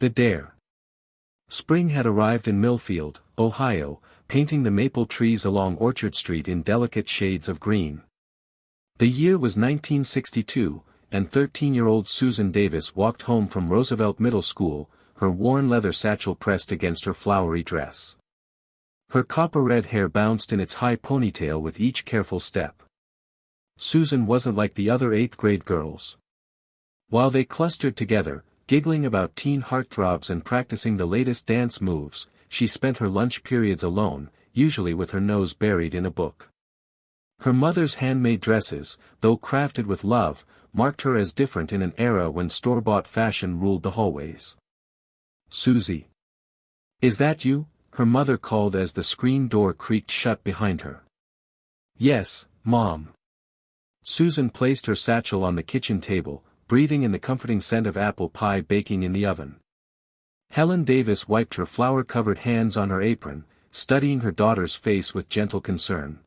The Dare. Spring had arrived in Milfield, Ohio, painting the maple trees along Orchard Street in delicate shades of green. The year was 1962, and 13-year-old Susan Davis walked home from Roosevelt Middle School, her worn leather satchel pressed against her flowery dress. Her copper-red hair bounced in its high ponytail with each careful step. Susan wasn't like the other 8th-grade girls. While they clustered together, giggling about teen heartthrobs and practicing the latest dance moves, she spent her lunch periods alone, usually with her nose buried in a book. Her mother's handmade dresses, though crafted with love, marked her as different in an era when store-bought fashion ruled the hallways. "Susie. Is that you?" her mother called as the screen door creaked shut behind her. "Yes, Mom." Susan placed her satchel on the kitchen table, breathing in the comforting scent of apple pie baking in the oven. Helen Davis wiped her flour-covered hands on her apron, studying her daughter's face with gentle concern.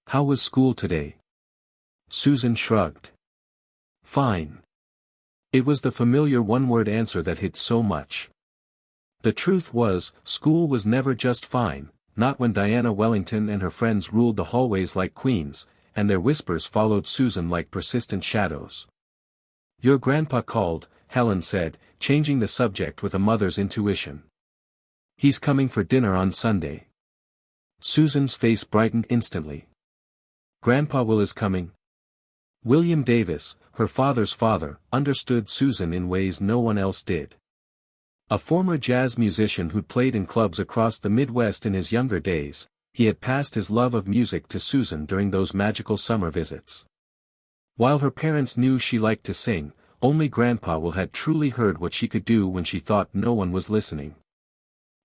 "How was school today?" Susan shrugged. "Fine." It was the familiar one-word answer that hit so much. The truth was, school was never just fine, not when Diana Wellington and her friends ruled the hallways like queens, and their whispers followed Susan like persistent shadows. "Your grandpa called," Helen said, changing the subject with a mother's intuition. "He's coming for dinner on Sunday." Susan's face brightened instantly. "Grandpa Will is coming?" William Davis, her father's father, understood Susan in ways no one else did. A former jazz musician who'd played in clubs across the Midwest in his younger days, he had passed his love of music to Susan during those magical summer visits. While her parents knew she liked to sing, only Grandpa Will had truly heard what she could do when she thought no one was listening.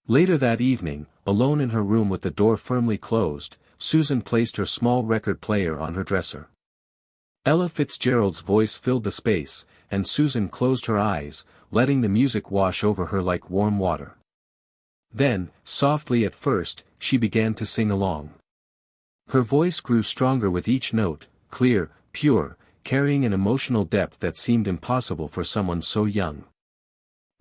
Later that evening, alone in her room with the door firmly closed, Susan placed her small record player on her dresser. Ella Fitzgerald's voice filled the space, and Susan closed her eyes, letting the music wash over her like warm water. Then, softly at first, she began to sing along. Her voice grew stronger with each note, clear, pure, carrying an emotional depth that seemed impossible for someone so young.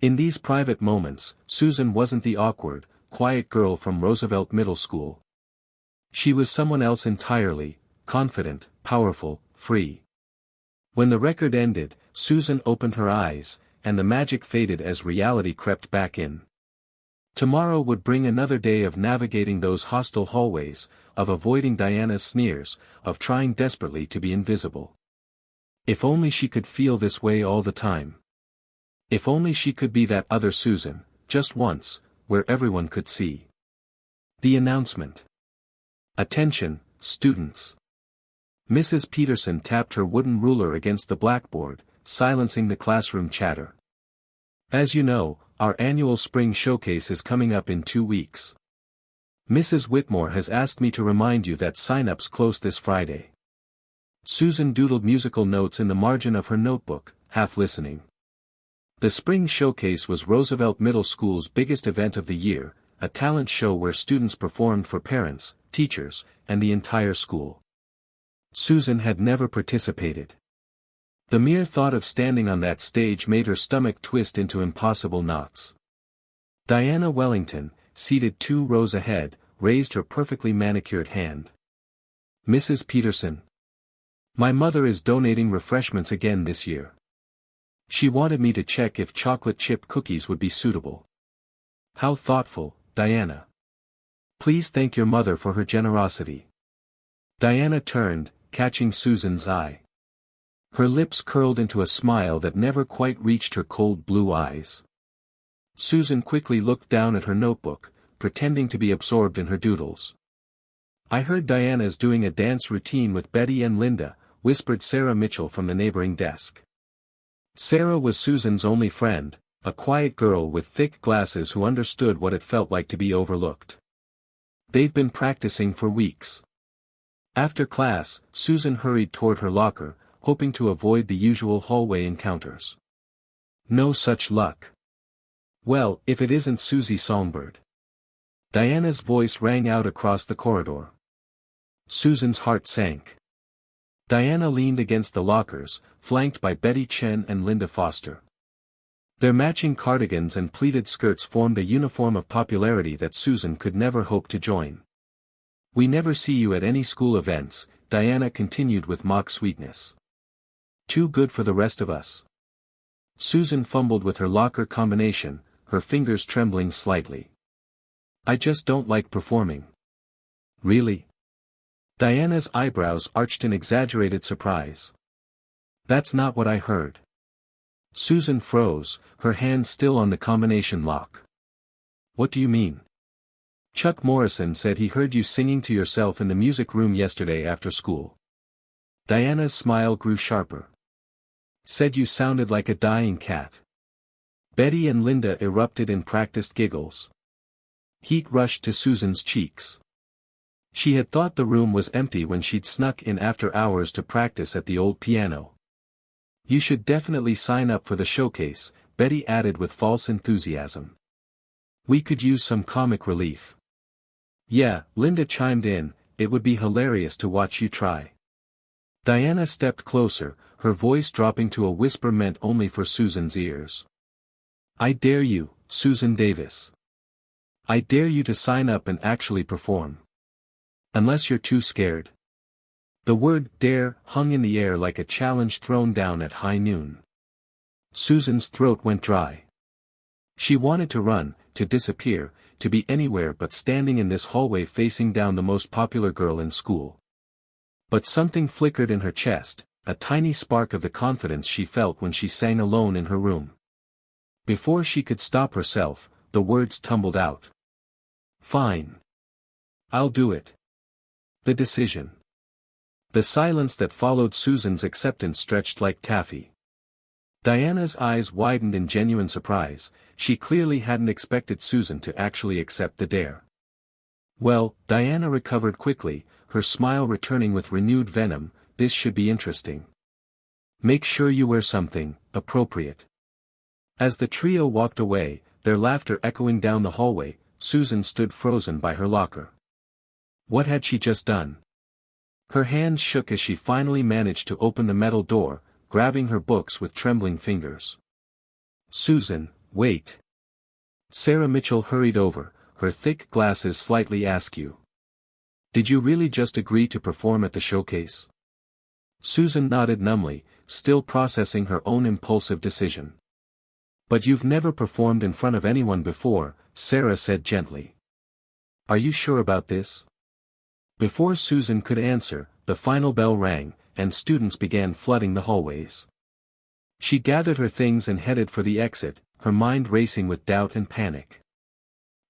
In these private moments, Susan wasn't the awkward, quiet girl from Roosevelt Middle School. She was someone else entirely, confident, powerful, free. When the record ended, Susan opened her eyes, and the magic faded as reality crept back in. Tomorrow would bring another day of navigating those hostile hallways, of avoiding Diana's sneers, of trying desperately to be invisible. If only she could feel this way all the time. If only she could be that other Susan, just once, where everyone could see. The announcement. "Attention, students." Mrs. Peterson tapped her wooden ruler against the blackboard, silencing the classroom chatter. "As you know, our annual spring showcase is coming up in 2 weeks. Mrs. Whitmore has asked me to remind you that sign-ups close this Friday." Susan doodled musical notes in the margin of her notebook, half listening. The spring showcase was Roosevelt Middle School's biggest event of the year, a talent show where students performed for parents, teachers, and the entire school. Susan had never participated. The mere thought of standing on that stage made her stomach twist into impossible knots. Diana Wellington, seated 2 rows ahead, raised her perfectly manicured hand. "Mrs. Peterson. My mother is donating refreshments again this year. She wanted me to check if chocolate chip cookies would be suitable." "How thoughtful, Diana. Please thank your mother for her generosity." Diana turned, catching Susan's eye. Her lips curled into a smile that never quite reached her cold blue eyes. Susan quickly looked down at her notebook, pretending to be absorbed in her doodles. "I heard Diana's doing a dance routine with Betty and Linda," whispered Sarah Mitchell from the neighboring desk. Sarah was Susan's only friend, a quiet girl with thick glasses who understood what it felt like to be overlooked. "They've been practicing for weeks." After class, Susan hurried toward her locker, hoping to avoid the usual hallway encounters. No such luck. "Well, if it isn't Susie Songbird." Diana's voice rang out across the corridor. Susan's heart sank. Diana leaned against the lockers, flanked by Betty Chen and Linda Foster. Their matching cardigans and pleated skirts formed a uniform of popularity that Susan could never hope to join. "We never see you at any school events," Diana continued with mock sweetness. "Too good for the rest of us." Susan fumbled with her locker combination, her fingers trembling slightly. "I just don't like performing." "Really?" Diana's eyebrows arched in exaggerated surprise. "That's not what I heard." Susan froze, her hand still on the combination lock. "What do you mean?" "Chuck Morrison said he heard you singing to yourself in the music room yesterday after school." Diana's smile grew sharper. "Said you sounded like a dying cat." Betty and Linda erupted in practiced giggles. Heat rushed to Susan's cheeks. She had thought the room was empty when she'd snuck in after hours to practice at the old piano. "You should definitely sign up for the showcase," Betty added with false enthusiasm. "We could use some comic relief." "Yeah," Linda chimed in, "it would be hilarious to watch you try." Diana stepped closer, her voice dropping to a whisper meant only for Susan's ears. "I dare you, Susan Davis. I dare you to sign up and actually perform. Unless you're too scared." The word "dare" hung in the air like a challenge thrown down at high noon. Susan's throat went dry. She wanted to run, to disappear, to be anywhere but standing in this hallway facing down the most popular girl in school. But something flickered in her chest, a tiny spark of the confidence she felt when she sang alone in her room. Before she could stop herself, the words tumbled out. "Fine. I'll do it." The decision. The silence that followed Susan's acceptance stretched like taffy. Diana's eyes widened in genuine surprise, she clearly hadn't expected Susan to actually accept the dare. "Well," Diana recovered quickly, her smile returning with renewed venom, "this should be interesting. Make sure you wear something appropriate." As the trio walked away, their laughter echoing down the hallway, Susan stood frozen by her locker. What had she just done? Her hands shook as she finally managed to open the metal door, grabbing her books with trembling fingers. "Susan, wait." Sarah Mitchell hurried over, her thick glasses slightly askew. "Did you really just agree to perform at the showcase?" Susan nodded numbly, still processing her own impulsive decision. "But you've never performed in front of anyone before," Sarah said gently. "Are you sure about this?" Before Susan could answer, the final bell rang, and students began flooding the hallways. She gathered her things and headed for the exit, her mind racing with doubt and panic.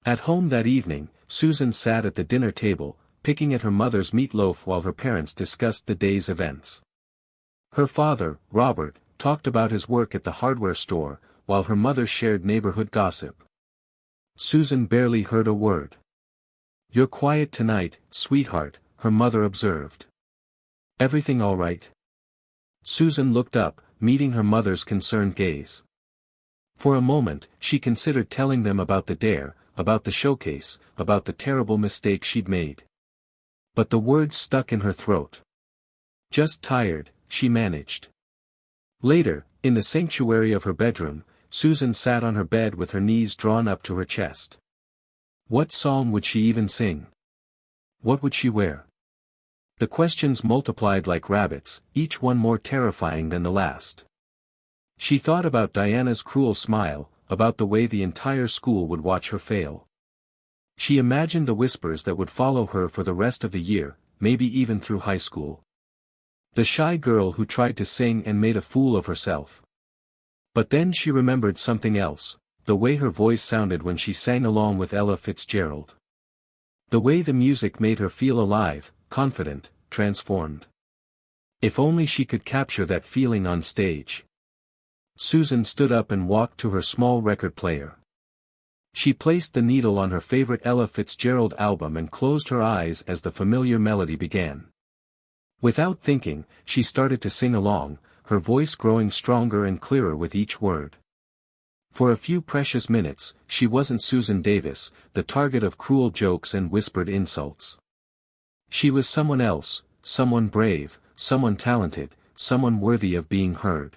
At home that evening, Susan sat at the dinner table, picking at her mother's meatloaf while her parents discussed the day's events. Her father, Robert, talked about his work at the hardware store, while her mother shared neighborhood gossip. Susan barely heard a word. "You're quiet tonight, sweetheart," her mother observed. "Everything all right?" Susan looked up, meeting her mother's concerned gaze. For a moment, she considered telling them about the dare, about the showcase, about the terrible mistake she'd made. But the words stuck in her throat. "Just tired," she managed. Later, in the sanctuary of her bedroom, Susan sat on her bed with her knees drawn up to her chest. What song would she even sing? What would she wear? The questions multiplied like rabbits, each one more terrifying than the last. She thought about Diana's cruel smile, about the way the entire school would watch her fail. She imagined the whispers that would follow her for the rest of the year, maybe even through high school. The shy girl who tried to sing and made a fool of herself. But then she remembered something else, the way her voice sounded when she sang along with Ella Fitzgerald. The way the music made her feel alive, confident, transformed. If only she could capture that feeling on stage. Susan stood up and walked to her small record player. She placed the needle on her favorite Ella Fitzgerald album and closed her eyes as the familiar melody began. Without thinking, she started to sing along, her voice growing stronger and clearer with each word. For a few precious minutes, she wasn't Susan Davis, the target of cruel jokes and whispered insults. She was someone else, someone brave, someone talented, someone worthy of being heard.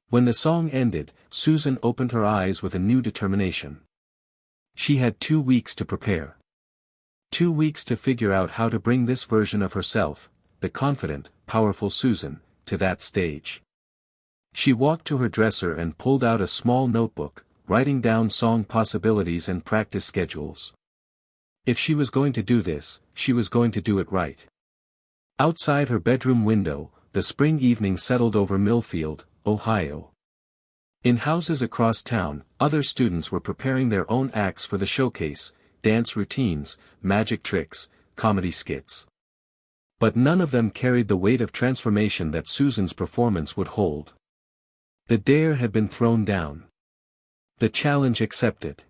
When the song ended, Susan opened her eyes with a new determination. She had 2 weeks to prepare. 2 weeks to figure out how to bring this version of herself, the confident, powerful Susan, to that stage. She walked to her dresser and pulled out a small notebook, writing down song possibilities and practice schedules. If she was going to do this, she was going to do it right. Outside her bedroom window, the spring evening settled over Milfield, Ohio. In houses across town, other students were preparing their own acts for the showcase, dance routines, magic tricks, comedy skits. But none of them carried the weight of transformation that Susan's performance would hold. The dare had been thrown down. The challenge accepted.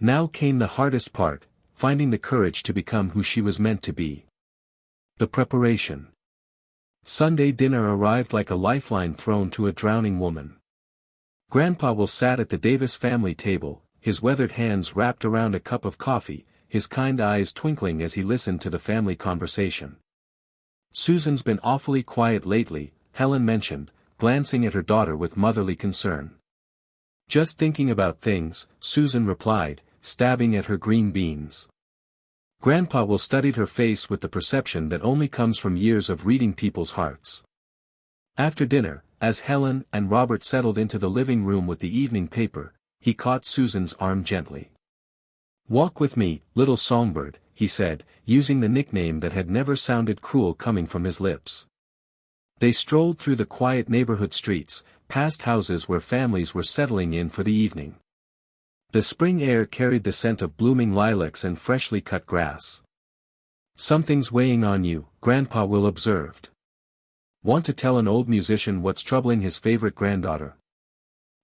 Now came the hardest part, finding the courage to become who she was meant to be. The preparation. Sunday dinner arrived like a lifeline thrown to a drowning woman. Grandpa Will sat at the Davis family table, his weathered hands wrapped around a cup of coffee, his kind eyes twinkling as he listened to the family conversation. "Susan's been awfully quiet lately," Helen mentioned, glancing at her daughter with motherly concern. "Just thinking about things," Susan replied, stabbing at her green beans. Grandpa Will studied her face with the perception that only comes from years of reading people's hearts. After dinner, as Helen and Robert settled into the living room with the evening paper, he caught Susan's arm gently. "Walk with me, little songbird," he said, using the nickname that had never sounded cruel coming from his lips. They strolled through the quiet neighborhood streets, past houses where families were settling in for the evening. The spring air carried the scent of blooming lilacs and freshly cut grass. "Something's weighing on you," Grandpa Will observed. "Want to tell an old musician what's troubling his favorite granddaughter?"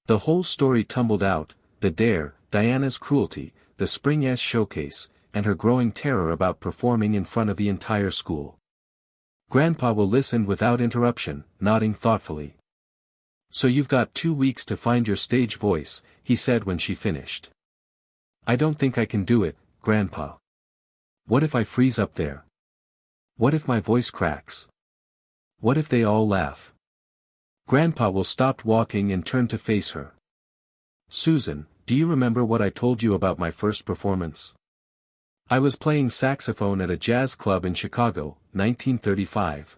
The whole story tumbled out, the dare, Diana's cruelty, the spring showcase, and her growing terror about performing in front of the entire school. Grandpa Will listened without interruption, nodding thoughtfully. "So you've got 2 weeks to find your stage voice," he said when she finished. "I don't think I can do it, Grandpa. What if I freeze up there? What if my voice cracks? What if they all laugh?" Grandpa Will stopped walking and turned to face her. "Susan, do you remember what I told you about my first performance? I was playing saxophone at a jazz club in Chicago, 1935.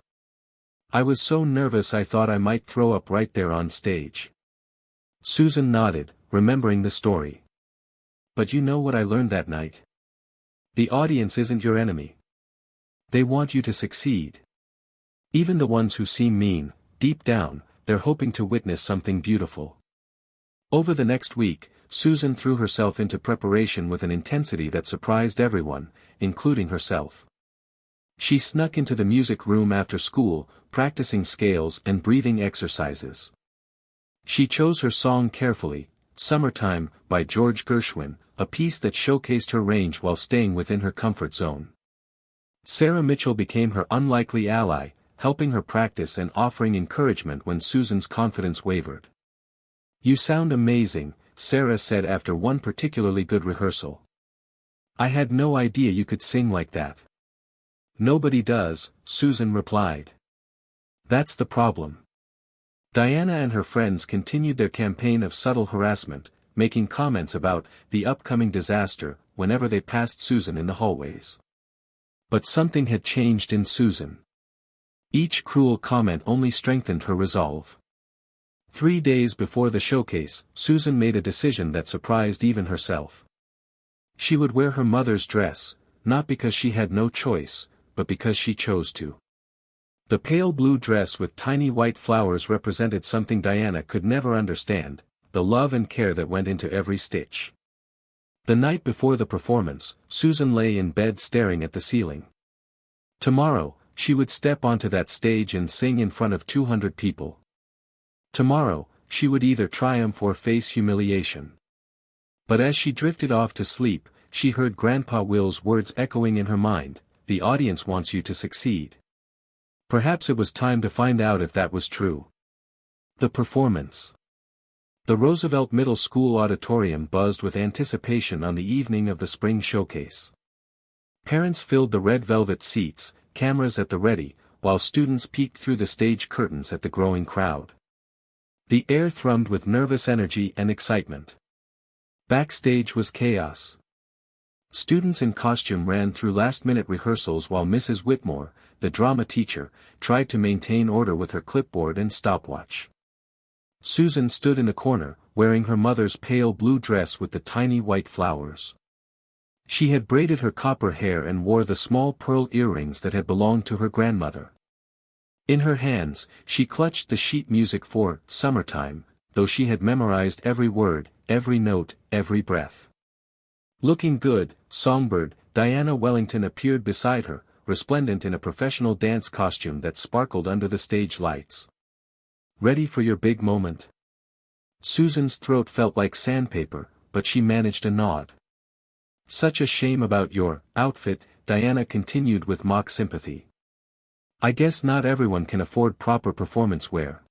I was so nervous I thought I might throw up right there on stage." Susan nodded, remembering the story. "But you know what I learned that night? The audience isn't your enemy. They want you to succeed. Even the ones who seem mean, deep down, they're hoping to witness something beautiful." Over the next week, Susan threw herself into preparation with an intensity that surprised everyone, including herself. She snuck into the music room after school, practicing scales and breathing exercises. She chose her song carefully, "Summertime," by George Gershwin, a piece that showcased her range while staying within her comfort zone. Sarah Mitchell became her unlikely ally, helping her practice and offering encouragement when Susan's confidence wavered. "You sound amazing," Sarah said after one particularly good rehearsal. "I had no idea you could sing like that." "Nobody does," Susan replied. "That's the problem." Diana and her friends continued their campaign of subtle harassment, making comments about the upcoming disaster whenever they passed Susan in the hallways. But something had changed in Susan. Each cruel comment only strengthened her resolve. 3 days before the showcase, Susan made a decision that surprised even herself. She would wear her mother's dress, not because she had no choice, but because she chose to. The pale blue dress with tiny white flowers represented something Diana could never understand, the love and care that went into every stitch. The night before the performance, Susan lay in bed staring at the ceiling. Tomorrow, she would step onto that stage and sing in front of 200 people. Tomorrow, she would either triumph or face humiliation. But as she drifted off to sleep, she heard Grandpa Will's words echoing in her mind, "The audience wants you to succeed." Perhaps it was time to find out if that was true. The performance. The Roosevelt Middle School auditorium buzzed with anticipation on the evening of the spring showcase. Parents filled the red velvet seats, cameras at the ready, while students peeked through the stage curtains at the growing crowd. The air thrummed with nervous energy and excitement. Backstage was chaos. Students in costume ran through last-minute rehearsals while Mrs. Whitmore, the drama teacher, tried to maintain order with her clipboard and stopwatch. Susan stood in the corner, wearing her mother's pale blue dress with the tiny white flowers. She had braided her copper hair and wore the small pearl earrings that had belonged to her grandmother. In her hands, she clutched the sheet music for "Summertime," though she had memorized every word, every note, every breath. Looking good, songbird, Diana Wellington appeared beside her, resplendent in a professional dance costume that sparkled under the stage lights. "Ready for your big moment?" Susan's throat felt like sandpaper, but she managed a nod. "Such a shame about your outfit," Diana continued with mock sympathy. "I guess not everyone can afford proper performance wear."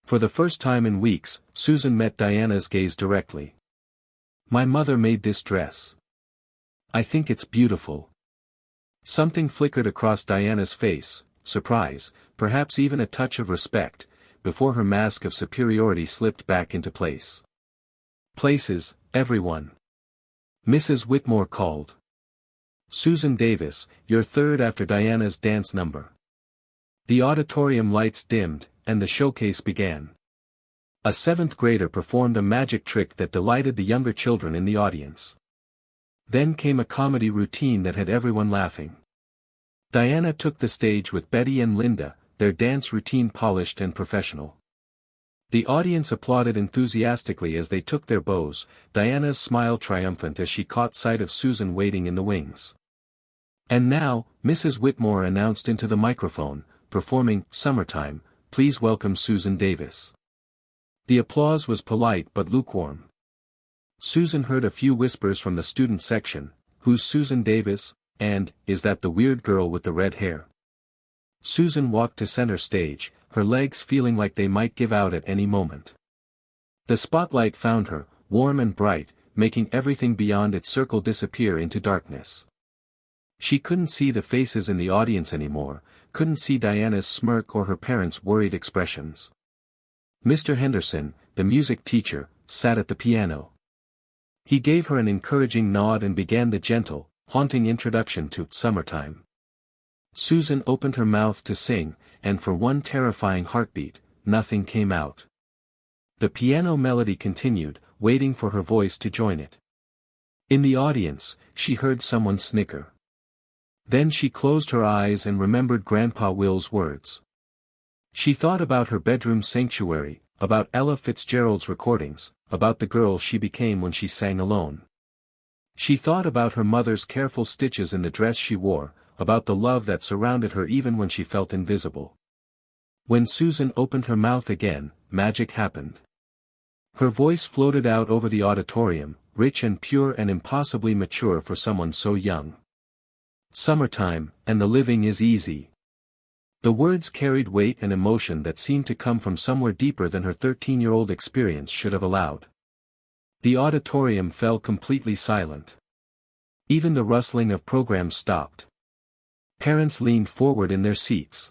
For the first time in weeks, Susan met Diana's gaze directly. "My mother made this dress. I think it's beautiful." Something flickered across Diana's face, surprise, perhaps even a touch of respect, before her mask of superiority slipped back into place. "Places, everyone." Mrs. Whitmore called. "Susan Davis, you're third after Diana's dance number." The auditorium lights dimmed, and the showcase began. A seventh grader performed a magic trick that delighted the younger children in the audience. Then came a comedy routine that had everyone laughing. Diana took the stage with Betty and Linda, their dance routine polished and professional. The audience applauded enthusiastically as they took their bows, Diana's smile triumphant as she caught sight of Susan waiting in the wings. "And now," Mrs. Whitmore announced into the microphone, performing "Summertime," "please welcome Susan Davis." The applause was polite but lukewarm. Susan heard a few whispers from the student section, "Who's Susan Davis?" and "Is that the weird girl with the red hair?" Susan walked to center stage, her legs feeling like they might give out at any moment. The spotlight found her, warm and bright, making everything beyond its circle disappear into darkness. She couldn't see the faces in the audience anymore, couldn't see Diana's smirk or her parents' worried expressions. Mr. Henderson, the music teacher, sat at the piano. He gave her an encouraging nod and began the gentle, haunting introduction to "Summertime." Susan opened her mouth to sing, and for one terrifying heartbeat, nothing came out. The piano melody continued, waiting for her voice to join it. In the audience, she heard someone snicker. Then she closed her eyes and remembered Grandpa Will's words. She thought about her bedroom sanctuary, about Ella Fitzgerald's recordings, about the girl she became when she sang alone. She thought about her mother's careful stitches in the dress she wore, about the love that surrounded her even when she felt invisible. When Susan opened her mouth again, magic happened. Her voice floated out over the auditorium, rich and pure and impossibly mature for someone so young. "Summertime, and the living is easy." The words carried weight and emotion that seemed to come from somewhere deeper than her 13-year-old experience should have allowed. The auditorium fell completely silent. Even the rustling of programs stopped. Parents leaned forward in their seats.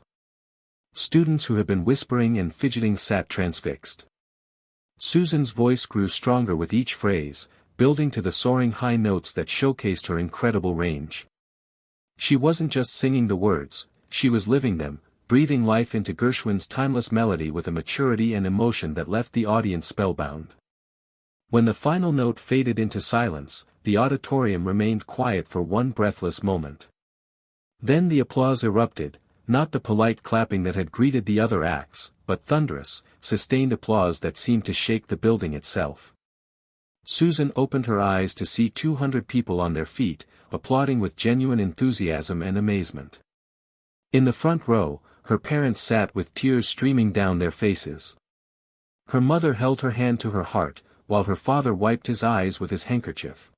Students who had been whispering and fidgeting sat transfixed. Susan's voice grew stronger with each phrase, building to the soaring high notes that showcased her incredible range. She wasn't just singing the words, she was living them, breathing life into Gershwin's timeless melody with a maturity and emotion that left the audience spellbound. When the final note faded into silence, the auditorium remained quiet for one breathless moment. Then the applause erupted, not the polite clapping that had greeted the other acts, but thunderous, sustained applause that seemed to shake the building itself. Susan opened her eyes to see 200 people on their feet, applauding with genuine enthusiasm and amazement. In the front row, her parents sat with tears streaming down their faces. Her mother held her hand to her heart, while her father wiped his eyes with his handkerchief.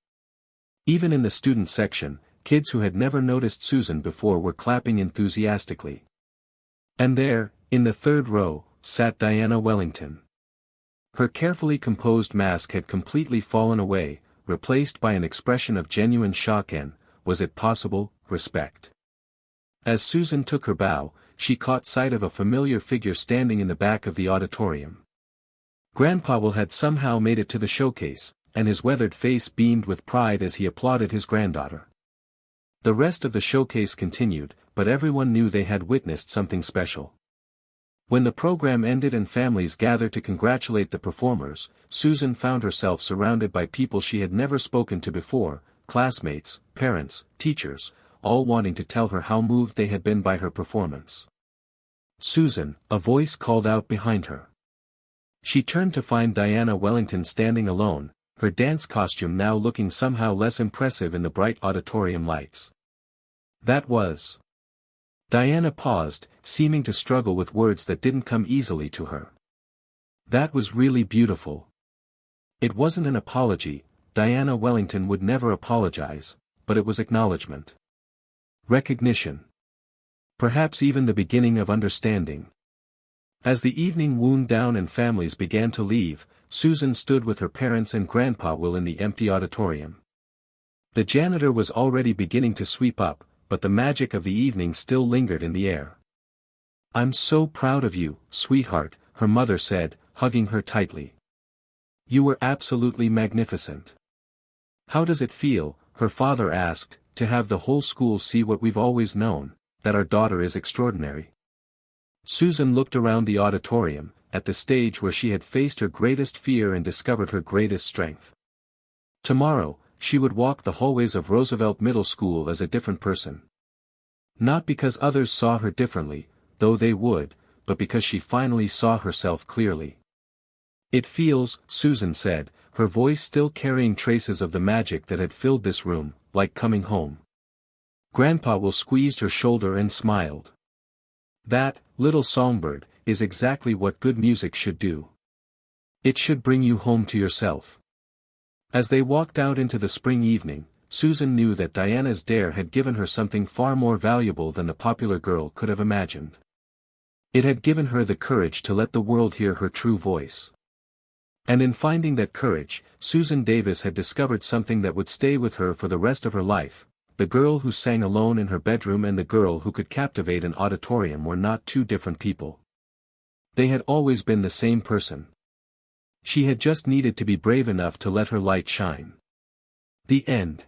Even in the student section, kids who had never noticed Susan before were clapping enthusiastically. And there, in the third row, sat Diana Wellington. Her carefully composed mask had completely fallen away, replaced by an expression of genuine shock and, was it possible, respect. As Susan took her bow, she caught sight of a familiar figure standing in the back of the auditorium. Grandpa Will had somehow made it to the showcase, and his weathered face beamed with pride as he applauded his granddaughter. The rest of the showcase continued, but everyone knew they had witnessed something special. When the program ended and families gathered to congratulate the performers, Susan found herself surrounded by people she had never spoken to before, classmates, parents, teachers, all wanting to tell her how moved they had been by her performance. "Susan," a voice called out behind her. She turned to find Diana Wellington standing alone, her dance costume now looking somehow less impressive in the bright auditorium lights. "That was..." Diana paused, seeming to struggle with words that didn't come easily to her. "That was really beautiful." It wasn't an apology, Diana Wellington would never apologize, but it was acknowledgement. Recognition. Perhaps even the beginning of understanding. As the evening wound down and families began to leave, Susan stood with her parents and Grandpa Will in the empty auditorium. The janitor was already beginning to sweep up, but the magic of the evening still lingered in the air. "I'm so proud of you, sweetheart," her mother said, hugging her tightly. "You were absolutely magnificent." "How does it feel," her father asked, "to have the whole school see what we've always known, that our daughter is extraordinary?" Susan looked around the auditorium, at the stage where she had faced her greatest fear and discovered her greatest strength. Tomorrow, she would walk the hallways of Roosevelt Middle School as a different person. Not because others saw her differently, though they would, but because she finally saw herself clearly. "It feels," Susan said, her voice still carrying traces of the magic that had filled this room, "like coming home." Grandpa Will squeezed her shoulder and smiled. "That, little songbird, is exactly what good music should do. It should bring you home to yourself." As they walked out into the spring evening, Susan knew that Diana's dare had given her something far more valuable than the popular girl could have imagined. It had given her the courage to let the world hear her true voice. And in finding that courage, Susan Davis had discovered something that would stay with her for the rest of her life. The girl who sang alone in her bedroom and the girl who could captivate an auditorium were not two different people. They had always been the same person. She had just needed to be brave enough to let her light shine. The end.